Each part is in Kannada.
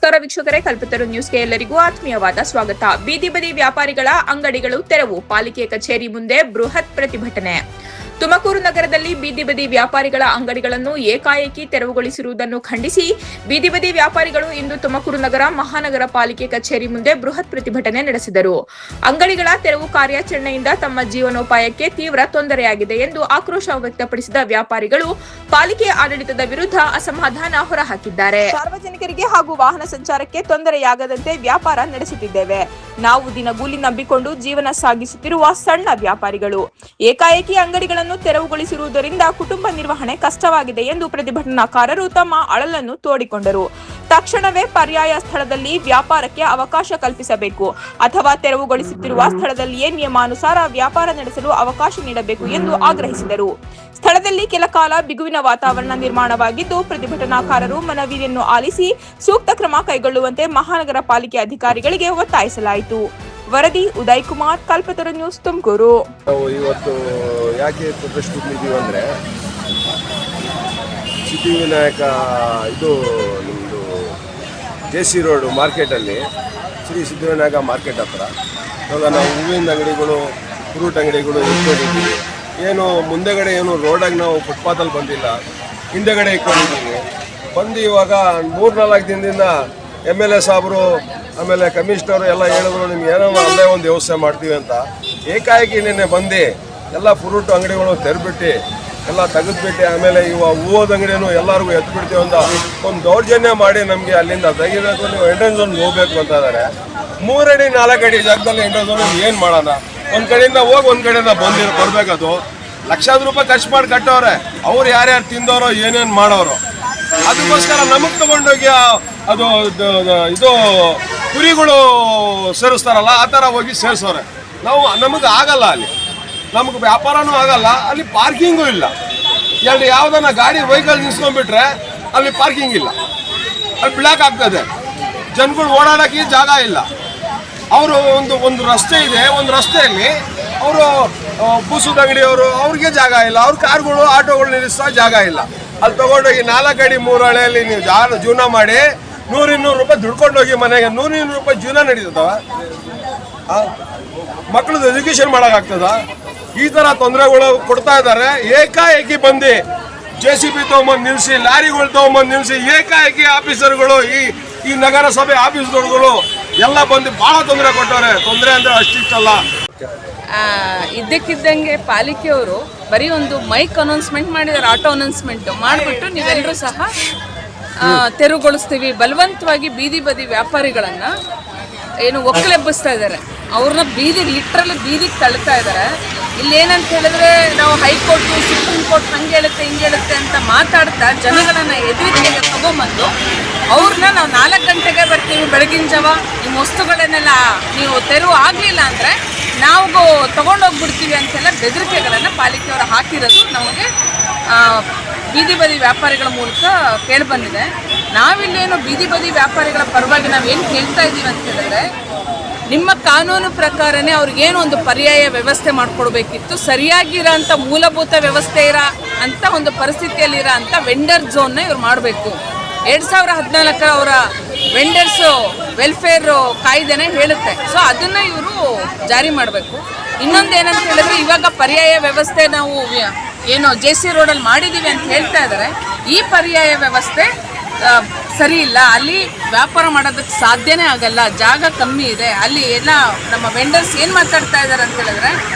ನಮಸ್ಕಾರ ವೀಕ್ಷಕರೇ, ಕಲ್ಪತರು ನ್ಯೂಸ್ಗೆ ಎಲ್ಲರಿಗೂ ಆತ್ಮೀಯವಾದ ಸ್ವಾಗತ. ಬೀದಿ ಬದಿ ವ್ಯಾಪಾರಿಗಳ ಅಂಗಡಿಗಳು ತೆರವು, ಪಾಲಿಕೆ ಕಚೇರಿ ಮುಂದೆ ಬೃಹತ್ ಪ್ರತಿಭಟನೆ. ತುಮಕೂರು ನಗರದಲ್ಲಿ ಬೀದಿ ಬದಿ ವ್ಯಾಪಾರಿಗಳ ಅಂಗಡಿಗಳನ್ನು ಏಕಾಏಕಿ ತೆರವುಗೊಳಿಸಿರುವುದನ್ನು ಖಂಡಿಸಿ ಬೀದಿ ಬದಿ ವ್ಯಾಪಾರಿಗಳು ಇಂದು ತುಮಕೂರು ನಗರ ಮಹಾನಗರ ಪಾಲಿಕೆ ಕಚೇರಿ ಮುಂದೆ ಬೃಹತ್ ಪ್ರತಿಭಟನೆ ನಡೆಸಿದರು. ಅಂಗಡಿಗಳ ತೆರವು ಕಾರ್ಯಾಚರಣೆಯಿಂದ ತಮ್ಮ ಜೀವನೋಪಾಯಕ್ಕೆ ತೀವ್ರ ತೊಂದರೆಯಾಗಿದೆ ಎಂದು ಆಕ್ರೋಶ ವ್ಯಕ್ತಪಡಿಸಿದ ವ್ಯಾಪಾರಿಗಳು ಪಾಲಿಕೆ ಆಡಳಿತದ ವಿರುದ್ಧ ಅಸಮಾಧಾನ ಹೊರಹಾಕಿದ್ದಾರೆ. ಸಾರ್ವಜನಿಕರಿಗೆ ಹಾಗೂ ವಾಹನ ಸಂಚಾರಕ್ಕೆ ತೊಂದರೆಯಾಗದಂತೆ ವ್ಯಾಪಾರ ನಡೆಸುತ್ತಿದ್ದೇವೆ. ನಾವು ದಿನಗೂಲಿ ನಂಬಿಕೊಂಡು ಜೀವನ ಸಾಗಿಸುತ್ತಿರುವ ಸಣ್ಣ ವ್ಯಾಪಾರಿಗಳು ಏಕಾಏಕಿ ಅಂಗಡಿಗಳನ್ನು ತೆರವುಗೊಳಿಸಿರುವುದರಿಂದ ಕುಟುಂಬ ನಿರ್ವಹಣೆ ಕಷ್ಟವಾಗಿದೆ ಎಂದು ಪ್ರತಿಭಟನಾಕಾರರು ತಮ್ಮ ಅಳಲನ್ನು ತೋಡಿಕೊಂಡರು. ತಕ್ಷಣವೇ ಪರ್ಯಾಯ ಸ್ಥಳದಲ್ಲಿ ವ್ಯಾಪಾರಕ್ಕೆ ಅವಕಾಶ ಕಲ್ಪಿಸಬೇಕು ಅಥವಾ ತೆರವುಗೊಳಿಸುತ್ತಿರುವ ಸ್ಥಳದಲ್ಲಿಯೇ ನಿಯಮಾನುಸಾರ ವ್ಯಾಪಾರ ನಡೆಸಲು ಅವಕಾಶ ನೀಡಬೇಕು ಎಂದು ಆಗ್ರಹಿಸಿದರು. ಸ್ಥಳದಲ್ಲಿ ಕೆಲ ಕಾಲ ಬಿಗುವಿನ ವಾತಾವರಣ ನಿರ್ಮಾಣವಾಗಿದ್ದು, ಪ್ರತಿಭಟನಾಕಾರರು ಮನವಿಯನ್ನು ಆಲಿಸಿ ಸೂಕ್ತ ಕ್ರಮ ಕೈಗೊಳ್ಳುವಂತೆ ಮಹಾನಗರ ಪಾಲಿಕೆ ಅಧಿಕಾರಿಗಳಿಗೆ ಒತ್ತಾಯಿಸಲಾಯಿತು. ವರದಿ ಉದಯ್ ಕುಮಾರ್, ಕಲ್ಪತರು ನ್ಯೂಸ್, ತುಮಕೂರು. ಇವತ್ತು ಯಾಕೆ ಪ್ರದರ್ಶಿಸಿದ್ದೀವಿ ಅಂದರೆ ಸಿದ್ಧಿವಿನಾಯಕ ಇದು ನಿಮ್ಮದು JC ರೋಡ್ ಮಾರ್ಕೆಟಲ್ಲಿ ಶ್ರೀ ಸಿದ್ಧಿವಿನಾಯಕ ಮಾರ್ಕೆಟ್ ಹತ್ರ ಇವಾಗ ನಾವು ಹೂವಿನ ಅಂಗಡಿಗಳು, ಫ್ರೂಟ್ ಅಂಗಡಿಗಳು ಇಟ್ಕೊಂಡಿದ್ದೀವಿ. ಏನು ಮುಂದೆಗಡೆ ಏನು ರೋಡಾಗಿ ನಾವು ಫುಟ್ಪಾತಲ್ಲಿ ಬಂದಿಲ್ಲ, ಹಿಂದೆಗಡೆ ಇಟ್ಕೊಂಡಿದ್ದೀವಿ. ಬಂದು ಇವಾಗ 3-4 ದಿನದಿಂದ MLA ಸಾಹೇಬರು ಆಮೇಲೆ ಕಮಿಷನರು ಎಲ್ಲ ಹೇಳಿದ್ರು, ನಿಮ್ಗೆ ಏನೋ ಅಲ್ಲೇ ಒಂದು ವ್ಯವಸ್ಥೆ ಮಾಡ್ತೀವಿ ಅಂತ. ಏಕಾಏಕಿ ನಿನ್ನೆ ಬಂದು ಎಲ್ಲ ಫ್ರೂಟ್ ಅಂಗಡಿಗಳು ತೆರೆದ್ಬಿಟ್ಟು ಎಲ್ಲ ತೆಗೆದ್ಬಿಟ್ಟು ಆಮೇಲೆ ಹೂವದ ಅಂಗಡಿನೂ ಎಲ್ಲರಿಗೂ ಎತ್ಬಿಡ್ತೀವಿ ಅಂತ ಒಂದು ದೌರ್ಜನ್ಯ ಮಾಡಿ ನಮಗೆ ಅಲ್ಲಿಂದ ತೆಗಿಬೇಕು, ನೀವು ಎಂಟ್ರೆನ್ಸ್ ಝೋನ್ ಹೋಗ್ಬೇಕು ಅಂತ ಇದ್ದಾರೆ. 3 ಅಡಿ 4 ಅಡಿ ಜಾಗದಲ್ಲಿ ಎಂಟ್ರೆನ್ಸ್ ಝೋನ್ ಏನು ಮಾಡೋಣ? ಒಂದು ಕಡೆಯಿಂದ ಹೋಗಿ ಒಂದು ಕಡೆಯಿಂದ ಬರ್ಬೇಕದು. ಲಕ್ಷಾಂತರ ರೂಪಾಯಿ ಖರ್ಚು ಮಾಡಿ ಕಟ್ಟೋರೆ, ಅವ್ರು ಯಾರ್ಯಾರು ತಿಂದವರು ಏನೇನು ಮಾಡೋರು. ಅದಕ್ಕೋಸ್ಕರ ನಮಗೆ ತಗೊಂಡೋಗಿ ಅದು ಇದು ಕುರಿಗಳು ಸೇರಿಸ್ತಾರಲ್ಲ, ಆ ಥರ ಹೋಗಿ ಸೇರಿಸೋರೆ. ನಮಗೆ ಆಗಲ್ಲ, ಅಲ್ಲಿ ನಮಗೆ ವ್ಯಾಪಾರನೂ ಆಗಲ್ಲ, ಅಲ್ಲಿ ಪಾರ್ಕಿಂಗೂ ಇಲ್ಲ. ಎರಡು ಯಾವುದನ್ನ ಗಾಡಿ ವೆಹಿಕಲ್ ನಿಲ್ಸ್ಕೊಂಡ್ಬಿಟ್ರೆ ಅಲ್ಲಿ ಪಾರ್ಕಿಂಗ್ ಇಲ್ಲ, ಅಲ್ಲಿ ಬ್ಲಾಕ್ ಆಗ್ತದೆ. ಜನಗಳು ಓಡಾಡೋಕ್ಕೆ ಜಾಗ ಇಲ್ಲ. ಅವರು ಒಂದು ರಸ್ತೆ ಇದೆ, ಒಂದು ರಸ್ತೆಯಲ್ಲಿ ಅವರು ಬೂಸದ ಅಂಗಡಿಯವರು, ಅವ್ರಿಗೆ ಜಾಗ ಇಲ್ಲ. ಅವ್ರ ಕಾರ್ಗಳು ಆಟೋಗಳು ನಿಲ್ಲಿಸೋ ಜಾಗ ಇಲ್ಲ. ಅಲ್ಲಿ ತೊಗೊಂಡೋಗಿ 4 ಅಡಿ 3 ಅಳೆಯಲ್ಲಿ ನೀವು ಜೀವನ ಮಾಡಿ 100-200 ರೂಪಾಯಿ ದುಡ್ಕೊಂಡೋಗಿ ಮನೆಗೆ 100-200 ರೂಪಾಯಿ ಜೀವನ ನಡೀತದವ? ಮಕ್ಕಳದ್ದು ಎಜುಕೇಷನ್ ಮಾಡೋಕ್ಕಾಗ್ತದ? ಈ ಥರ ತೊಂದರೆಗಳು ಕೊಡ್ತಾ ಇದ್ದಾರೆ. ಏಕಾಏಕಿ ಬಂದು JCB ತೊಗೊಂಬಂದು ನಿಲ್ಲಿಸಿ, ಲಾರಿಗಳು ತೊಗೊಂಬಂದು ನಿಲ್ಲಿಸಿ, ಏಕಾಏಕಿ ಆಫೀಸರ್ಗಳು, ಈ ನಗರಸಭೆ ಆಫೀಸ್ಗಳು ಎಲ್ಲ ಬಂದು ಭಾಳ ತೊಂದರೆ ಕೊಟ್ಟವ್ರೆ. ತೊಂದರೆ ಅಂದರೆ ಅಷ್ಟಿಷ್ಟಲ್ಲ. ಇದ್ದಕ್ಕಿದ್ದಂಗೆ ಪಾಲಿಕೆಯವರು ಬರೀ ಒಂದು ಮೈಕ್ ಅನೌನ್ಸ್ಮೆಂಟ್ ಮಾಡಿದ್ದಾರೆ, ಆಟೋ ಅನೌನ್ಸ್ಮೆಂಟ್ ಮಾಡಿಬಿಟ್ಟು ನೀವೆಲ್ಲರೂ ಸಹ ತೆರವುಗೊಳಿಸ್ತೀವಿ, ಬಲವಂತವಾಗಿ ಬೀದಿ ಬದಿ ವ್ಯಾಪಾರಿಗಳನ್ನು ಏನು ಒಕ್ಕಲೆಬ್ಬಿಸ್ತಾ ಇದ್ದಾರೆ. ಅವ್ರನ್ನ ಲಿಟ್ರಲಿ ಬೀದಿಗೆ ತಳ್ತಾ ಇದ್ದಾರೆ. ಇಲ್ಲೇನಂತ ಹೇಳಿದ್ರೆ, ನಾವು ಹೈಕೋರ್ಟು, ಸುಪ್ರೀಂ ಕೋರ್ಟ್ ಹಂಗೆ ಹೇಳುತ್ತೆ ಹಿಂಗೆ ಹೇಳುತ್ತೆ ಅಂತ ಮಾತಾಡ್ತಾ ಜನಗಳನ್ನು ಎದುರಿಕೆಗೆ ತಗೊಂಬಂದು ಅವ್ರನ್ನ ನಾವು 4 ಗಂಟೆಗೆ ಬರ್ತೀವಿ ಬೆಳಗಿನ ಜಾವ, ನಿಮ್ಮ ವಸ್ತುಗಳನ್ನೆಲ್ಲ ನೀವು ತೆರವು ಆಗಲಿಲ್ಲ ಅಂದರೆ ನಾವು ತೊಗೊಂಡೋಗ್ಬಿಡ್ತೀವಿ ಅಂತೆಲ್ಲ ಬೆದರಿಕೆಗಳನ್ನು ಪಾಲಿಕೆಯವರು ಹಾಕಿರೋದು ನಮಗೆ ಬೀದಿ ಬದಿ ವ್ಯಾಪಾರಿಗಳ ಮೂಲಕ ಕೇಳಿಬಂದಿದೆ. ನಾವಿಲ್ಲೇನು ಬೀದಿ ಬದಿ ವ್ಯಾಪಾರಿಗಳ ಪರವಾಗಿ ನಾವೇನು ಕೇಳ್ತಾ ಇದ್ದೀವಿ ಅಂತ ಹೇಳಿದ್ರೆ, ನಿಮ್ಮ ಕಾನೂನು ಪ್ರಕಾರನೇ ಅವ್ರಿಗೇನು ಒಂದು ಪರ್ಯಾಯ ವ್ಯವಸ್ಥೆ ಮಾಡಿಕೊಡ್ಬೇಕಿತ್ತು. ಸರಿಯಾಗಿರೋ ಅಂಥ ಮೂಲಭೂತ ವ್ಯವಸ್ಥೆ ಅಂತ ಒಂದು ಪರಿಸ್ಥಿತಿಯಲ್ಲಿರೋ ಅಂಥ ವೆಂಡರ್ ಝೋನ್ನ ಇವ್ರು ಮಾಡಬೇಕು. 2014 ಅವರ ವೆಂಡರ್ಸು ವೆಲ್ಫೇರ್ ಕಾಯ್ದೆನೇ ಹೇಳುತ್ತೆ. ಸೊ ಅದನ್ನು ಇವರು ಜಾರಿ ಮಾಡಬೇಕು. ಇನ್ನೊಂದು ಏನಂತ ಹೇಳಿದ್ರೆ, ಇವಾಗ ಪರ್ಯಾಯ ವ್ಯವಸ್ಥೆ ನಾವು ಏನು JC ರೋಡಲ್ಲಿ ಮಾಡಿದ್ದೀವಿ ಅಂತ ಹೇಳ್ತಾ ಇದ್ದಾರೆ. ಈ ಪರ್ಯಾಯ ವ್ಯವಸ್ಥೆ ಸರಿ ಇಲ್ಲ, ಅಲ್ಲಿ ವ್ಯಾಪಾರ ಮಾಡೋದಕ್ಕೆ ಸಾಧ್ಯನೇ ಆಗಲ್ಲ, ಜಾಗ ಕಮ್ಮಿ ಇದೆ. ಅಲ್ಲಿ ಎಲ್ಲ ನಮ್ಮ ವೆಂಡರ್ಸ್ ಏನು ಮಾತಾಡ್ತಾ ಇದ್ದಾರೆ ಅಂತ ಹೇಳಿದ್ರೆ,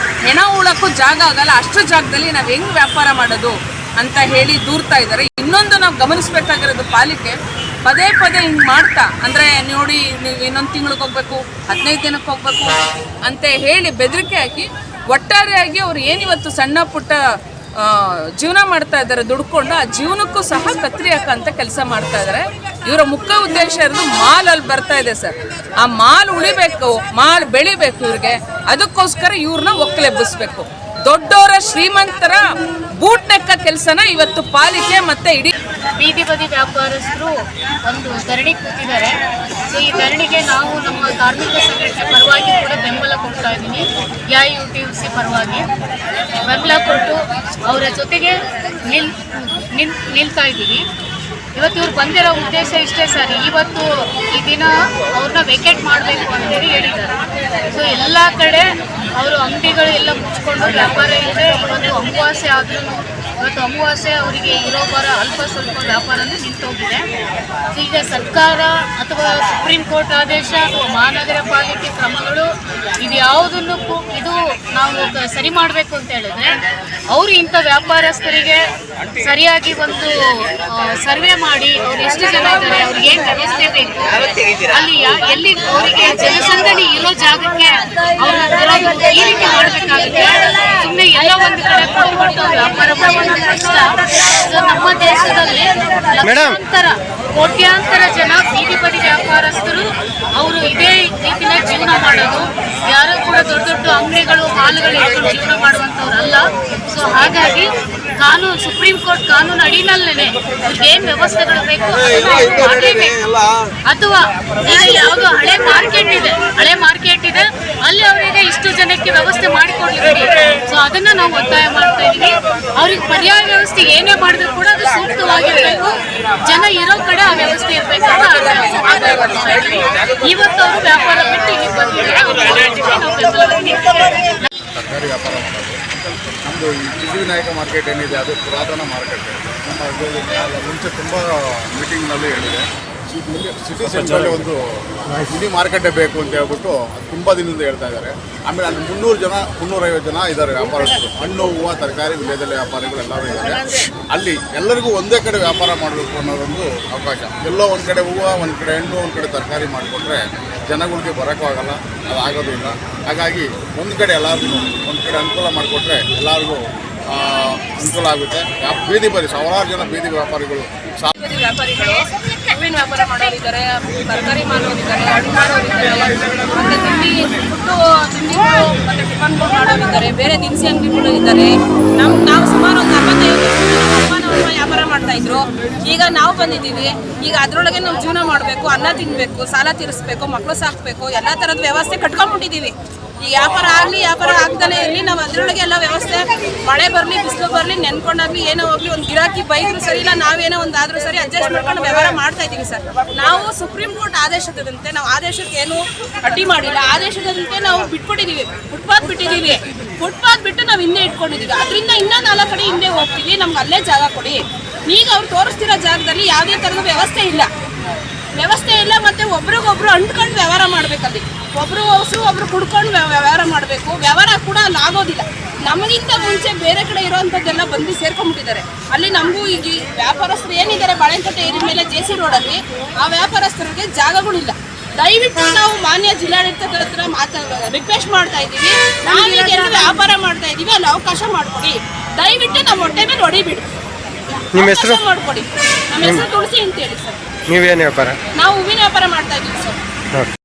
ಹೆಣ ಉಳಕ್ಕೂ ಜಾಗ ಆಗಲ್ಲ, ಅಷ್ಟು ಜಾಗದಲ್ಲಿ ನಾವು ಹೆಂಗೆ ವ್ಯಾಪಾರ ಮಾಡೋದು ಅಂತ ಹೇಳಿ ದೂರ್ತಾ ಇದ್ದಾರೆ. ಇನ್ನೊಂದು ನಾವು ಗಮನಿಸಬೇಕಾಗಿರೋದು, ಪಾಲಿಕೆ ಪದೇ ಹಿಂಗೆ ಮಾಡ್ತಾ ಅಂದರೆ ನೋಡಿ, ನೀವು ಇನ್ನೊಂದು ತಿಂಗಳಿಗೆ ಹೋಗ್ಬೇಕು, 15 ದಿನಕ್ಕೆ ಹೋಗ್ಬೇಕು ಅಂತ ಹೇಳಿ ಬೆದರಿಕೆ ಹಾಕಿ ಒಟ್ಟಾರೆಯಾಗಿ ಅವ್ರು ಏನಿವತ್ತು ಸಣ್ಣ ಪುಟ್ಟ ಜೀವನ ಮಾಡ್ತಾ ಇದ್ದಾರೆ ದುಡ್ಕೊಂಡು, ಆ ಜೀವನಕ್ಕೂ ಸಹ ಕತ್ರಿ ಹಾಕಂತ ಕೆಲಸ ಮಾಡ್ತಾ ಇದ್ದಾರೆ. ಇವರ ಮುಖ್ಯ ಉದ್ದೇಶ ಇರೋದು ಮಾಲ್ ಅಲ್ಲಿ ಬರ್ತಾ ಇದೆ ಸರ್, ಆ ಮಾಲ್ ಉಳಿಬೇಕು, ಮಾಲ್ ಬೆಳಿಬೇಕು ಇವ್ರಿಗೆ. ಅದಕ್ಕೋಸ್ಕರ ಇವ್ರನ್ನ ಒಕ್ಕಲೆಬ್ಬಿಸ್ಬೇಕು. ದೊಡ್ಡವರ ಶ್ರೀಮಂತರ ಬೂಟ್ ನೆಕ್ಕ ಕೆಲಸನ ಇವತ್ತು ಪಾಲಿಕೆ ಮತ್ತೆ ಇಡೀ ಬೀದಿ ಬದಿ ವ್ಯಾಪಾರಸ್ಥರು ಒಂದು ಧರಣಿ ಕೂತಿದ್ದಾರೆ. ಸೊ ಈ ಧರಣಿಗೆ ನಾವು ನಮ್ಮ ಕಾರ್ಮಿಕ ಸಂಘಟನೆ ಪರವಾಗಿ ಕೂಡ ಬೆಂಬಲ ಕೊಡ್ತಾ ಇದ್ದೀವಿ. AIUTUC ಪರವಾಗಿ ಬೆಂಬಲ ಕೊಟ್ಟು ಅವರ ಜೊತೆಗೆ ನಿಲ್ತಾ ಇದ್ದೀವಿ. ಇವತ್ತು ಇವ್ರು ಬಂದಿರೋ ಉದ್ದೇಶ ಇಷ್ಟೇ ಸರ್, ಇವತ್ತು ಈ ದಿನ ಅವ್ರನ್ನ ವೆಕೇಟ್ ಮಾಡಬೇಕು ಅಂತೇಳಿ ಹೇಳಿದ್ದಾರೆ. ಸೊ ಎಲ್ಲ ಕಡೆ ಅವರು ಅಂಗಡಿಗಳು ಎಲ್ಲ ಮುಚ್ಕೊಂಡು ವ್ಯಾಪಾರ ಇದೆ. ಇವತ್ತು ಅಮಾವಾಸ್ಯೆ ಆದ್ರೂ ಇವತ್ತು ಅಮಾವಾಸ್ಯೆ ಅವರಿಗೆ ಇರೋ ಬರೋ ಅಲ್ಪ ಸ್ವಲ್ಪ ವ್ಯಾಪಾರನೇ ನಿಂತೋಗಿದೆ. ಈಗ ಸರ್ಕಾರ ಅಥವಾ ಸುಪ್ರೀಂ ಕೋರ್ಟ್ ಆದೇಶ ಅಥವಾ ಮಹಾನಗರ ಪಾಲಿಕೆ ಕ್ರಮಗಳು ಇದ್ಯಾವುದನ್ನು ಇದು ನಾವು ಸರಿ ಮಾಡಬೇಕು ಅಂತ ಹೇಳಿದ್ರೆ ಅವರು ಇಂಥ ವ್ಯಾಪಾರಸ್ಥರಿಗೆ ಸರಿಯಾಗಿ ಒಂದು ಸರ್ವೆ ಮಾಡಿ ಅವ್ರು ಎಷ್ಟು ಜನ ಇದ್ದಾರೆ, ಅವ್ರಿಗೆ ಏನು ವ್ಯವಸ್ಥೆ ಬೇಕು, ಅಲ್ಲಿ ಎಲ್ಲಿ ಅವರಿಗೆ ಜನಸಂದಣಿ ಇರೋ ಜಾಗಕ್ಕೆ ಅವರು ಈ ರೀತಿ ಮಾಡಬೇಕಾಗುತ್ತೆ. ಸುಮ್ಮನೆ ಎಲ್ಲ ಒಂದು ಕಡೆ ಕೊಟ್ಟು ವ್ಯಾಪಾರ ಮಾಡೋದು ಕಷ್ಟ. ನಮ್ಮ ದೇಶದಲ್ಲಿ ಕೋಟ್ಯಾಂತರ ಜನ ಬೀದಿ ಬದಿ ವ್ಯಾಪಾರಸ್ಥರು ಅವರು ಇದೇ ರೀತಿನ ಜೀವನ ಮಾಡೋದು. ಯಾರು ಕೂಡ ದೊಡ್ಡ ದೊಡ್ಡ ಅಂಗಡಿಗಳು ಮಾಲ್ಗಳು ಇಟ್ಕೊಂಡು ಜೀವನ ಮಾಡುವಂಥವ್ರಲ್ಲ. ಸೊ ಹಾಗಾಗಿ ಕಾನೂನು ಸುಪ್ರೀಂ ಕೋರ್ಟ್ ಕಾನೂನು ಅಡಿನಲ್ಲೇನೆ ಅವ್ರಿಗೆ ಏನ್ ವ್ಯವಸ್ಥೆಗಳು ಬೇಕು ಅಥವಾ ಈಗ ಯಾವುದೋ ಹಳೆ ಮಾರ್ಕೆಟ್ ಇದೆ ಅಲ್ಲಿ ಅವರಿಗೆ ಇಷ್ಟು ಜನಕ್ಕೆ ವ್ಯವಸ್ಥೆ ಮಾಡಿಕೊಡ್ಲಿಕ್ಕೆ. ಸೊ ಅದನ್ನ ನಾವು ಒತ್ತಾಯ ಮಾಡ್ತಾ ಇದೀವಿ. ಅವ್ರಿಗೆ ಪರ್ಯಾಯ ವ್ಯವಸ್ಥೆ ಏನೇ ಮಾಡಿದ್ರು ಕೂಡ ಅದು ಸೂಕ್ತವಾಗಿರ್ಬೇಕು, ಜನ ಇರೋ ಕಡೆ ಆ ವ್ಯವಸ್ಥೆ ಇರ್ಬೇಕು ಅಂತ ಇವತ್ತು ಅವರು ವ್ಯಾಪಾರ ಬಿಟ್ಟು ಇಲ್ಲಿ ಬಂದಿದ್ದಾರೆ. ತರಕಾರಿ ವ್ಯಾಪಾರ ಮಾಡೋದು ನಮ್ಮದು ಈ ಸಿದ್ಧಿವಿನಾಯಕ ಮಾರ್ಕೆಟ್ ಏನಿದೆ ಅದು ಪುರಾತನ ಮಾರ್ಕೆಟ್. ನಮ್ಮ ಇದರಲ್ಲಿ ಮುಂಚೆ ತುಂಬ ಮೀಟಿಂಗ್ನಲ್ಲಿ ಹೇಳಿದೆ ಸಿಟಿ ಸೆಂಟ್ರಲ್ಲಿ ಒಂದು ಮಿನಿ ಮಾರ್ಕೆಟೇ ಬೇಕು ಅಂತ ಹೇಳ್ಬಿಟ್ಟು ತುಂಬ ದಿನದಿಂದ ಹೇಳ್ತಾ ಇದ್ದಾರೆ. ಆಮೇಲೆ ಅಲ್ಲಿ 350 ಜನ ಇದ್ದಾರೆ ವ್ಯಾಪಾರಸ್ಥರು, ಹಣ್ಣು ಹೂವು ತರಕಾರಿ ವಿಲೇಜಲ್ಲಿ ವ್ಯಾಪಾರಿಗಳು ಎಲ್ಲರೂ ಇದ್ದಾರೆ. ಅಲ್ಲಿ ಎಲ್ಲರಿಗೂ ಒಂದೇ ಕಡೆ ವ್ಯಾಪಾರ ಮಾಡಬೇಕು ಅನ್ನೋದೊಂದು ಅವಕಾಶ. ಎಲ್ಲೋ ಒಂದು ಕಡೆ ಹೂವು, ಒಂದು ಕಡೆ ಹಣ್ಣು, ಒಂದು ಕಡೆ ತರಕಾರಿ ಮಾಡಿಕೊಟ್ರೆ ಜನಗಳಿಗೆ ಬರೋಕ್ಕೂ ಆಗಲ್ಲ, ಅದು ಆಗೋದು ಇಲ್ಲ. ಹಾಗಾಗಿ ಒಂದು ಕಡೆ ಎಲ್ಲರಿಗೂ ಒಂದು ಕಡೆ ಅನುಕೂಲ ಮಾಡಿಕೊಟ್ರೆ ಎಲ್ಲರಿಗೂ ಅನುಕೂಲ ಆಗುತ್ತೆ. ಬೀದಿ ಬದಿ ಸಾವಿರಾರು ಜನ ಬೀದಿ ವ್ಯಾಪಾರಿಗಳು ಹೂವಿನ ವ್ಯಾಪಾರ ಮಾಡೋರಿದ್ದಾರೆ, ತರಕಾರಿ ಮಾರೋರಿದ್ದಾರೆ, ಹಣ್ಣು ಮಾರೋರಿದ್ದಾರೆ, ಮತ್ತು ತಿಂಡಿಗಳು ಮತ್ತು ಟಿಫನ್ಗಳು ಮಾಡೋರಿದ್ದಾರೆ, ಬೇರೆ ದಿನಸಿ ಅಂಗಡಿಗಳು ಇದ್ದಾರೆ. ನಾವು ಸುಮಾರು ಒಂದು 45 ವ್ಯಾಪಾರ ಮಾಡ್ತಾ ಇದ್ರು. ಈಗ ನಾವು ಬಂದಿದ್ದೀವಿ. ಈಗ ಅದರೊಳಗೆ ನಾವು ಜೀವನ ಮಾಡಬೇಕು, ಅನ್ನ ತಿನ್ನಬೇಕು, ಸಾಲ ತೀರಿಸ್ಬೇಕು, ಮಕ್ಕಳು ಸಾಕಬೇಕು, ಎಲ್ಲ ಥರದ ವ್ಯವಸ್ಥೆ ಕಟ್ಕೊಂಡ್ಬಿಟ್ಟಿದ್ದೀವಿ. ಈ ವ್ಯಾಪಾರ ಆಗ್ದಲೇ ಇರಲಿ, ನಾವು ಅದರೊಳಗೆ ಎಲ್ಲ ವ್ಯವಸ್ಥೆ, ಮಳೆ ಬರಲಿ ಬಿಸಿಲು ಬರಲಿ ನೆನ್ಕೊಂಡಾಗ್ಲಿ ಏನೋ ಹೋಗ್ಲಿ, ಒಂದು ಗಿರಾಕಿ ಬೈದ್ರು ಸರಿ ಇಲ್ಲ, ನಾವೇನೋ ಒಂದು ಆದರೂ ಸರಿ ಅಡ್ಜಸ್ಟ್ ಮಾಡ್ಕೊಂಡು ವ್ಯವಹಾರ ಮಾಡ್ತಾ ಇದ್ದೀವಿ ಸರ್. ನಾವು ಸುಪ್ರೀಂ ಕೋರ್ಟ್ ಆದೇಶದಂತೆ ನಾವು ಆದೇಶಕ್ಕೆ ಏನು ಅಡ್ಡಿ ಮಾಡಿಲ್ಲ, ಆದೇಶದಂತೆ ನಾವು ಬಿಟ್ಬಿಟ್ಟಿದ್ದೀವಿ, ಫುಟ್ಪಾತ್ ಬಿಟ್ಟು ನಾವು ಹಿಂದೆ ಇಟ್ಕೊಂಡಿದ್ದೀವಿ. ಅದರಿಂದ ಇನ್ನೂ 4 ಕಡೆ ಹಿಂದೆ ಹೋಗ್ತೀವಿ, ನಮ್ಗೆ ಅಲ್ಲೇ ಜಾಗ ಕೊಡಿ. ಈಗ ಅವ್ರು ತೋರಿಸ್ತಿರೋ ಜಾಗದಲ್ಲಿ ಯಾವುದೇ ಥರದ ವ್ಯವಸ್ಥೆ ಇಲ್ಲ ಮತ್ತು ಒಬ್ರಿಗೊಬ್ರು ಅಂಟ್ಕೊಂಡು ವ್ಯವಹಾರ ಮಾಡಬೇಕಲ್ಲಿ. ಒಬ್ರು ಹೊಸರು ಒಬ್ರು ಕುಡ್ಕೊಂಡು ವ್ಯವಹಾರ ಮಾಡಬೇಕು. ವ್ಯವಹಾರ ಕೂಡ ಅಲ್ಲಿ ಆಗೋದಿಲ್ಲ. ನಮಗಿಂತ ಮುಂಚೆ ಬೇರೆ ಕಡೆ ಇರೋವಂಥದ್ದೆಲ್ಲ ಬಂದು ಸೇರ್ಕೊಂಡ್ಬಿಟ್ಟಿದ್ದಾರೆ. ಅಲ್ಲಿ ನಮಗೂ ಈಗ ವ್ಯಾಪಾರಸ್ಥರು ಏನಿದ್ದಾರೆ ಬಾಳೆಹೊನ್ನೂರು ಏರಿಯ ಮೇಲೆ JC ರೋಡಲ್ಲಿ ಆ ವ್ಯಾಪಾರಸ್ಥರಿಗೆ ಜಾಗಗಳಿಲ್ಲ. ದಯವಿಟ್ಟು ನಾವು ಮಾನ್ಯ ಜಿಲ್ಲಾಡಳಿತದ ಹತ್ರ ರಿಕ್ವೆಸ್ಟ್ ಮಾಡ್ತಾ ಇದ್ದೀವಿ, ನಾವೀಗ ಎಲ್ಲ ವ್ಯಾಪಾರ ಮಾಡ್ತಾ ಇದ್ದೀವಿ, ಅಲ್ಲಿ ಅವಕಾಶ ಮಾಡಿಕೊಡಿ. ದಯವಿಟ್ಟು ನಮ್ಮ ಹೊಟ್ಟೆ ಮೇಲೆ ಹೊಡಿಬಿಡಿ, ನಿಮ್ಮ ಹೆಸರು ಮಾಡಿಕೊಡಿ. ನಮ್ಮ ಹೆಸರು ತುಳಸಿ ಅಂತೇಳಿ ಸರ್. ನೀವೇನು ವ್ಯಾಪಾರ? ನಾವು ಹೂವಿನ ವ್ಯಾಪಾರ ಮಾಡ್ತಾ ಇದ್ದೀವಿ ಸರ್.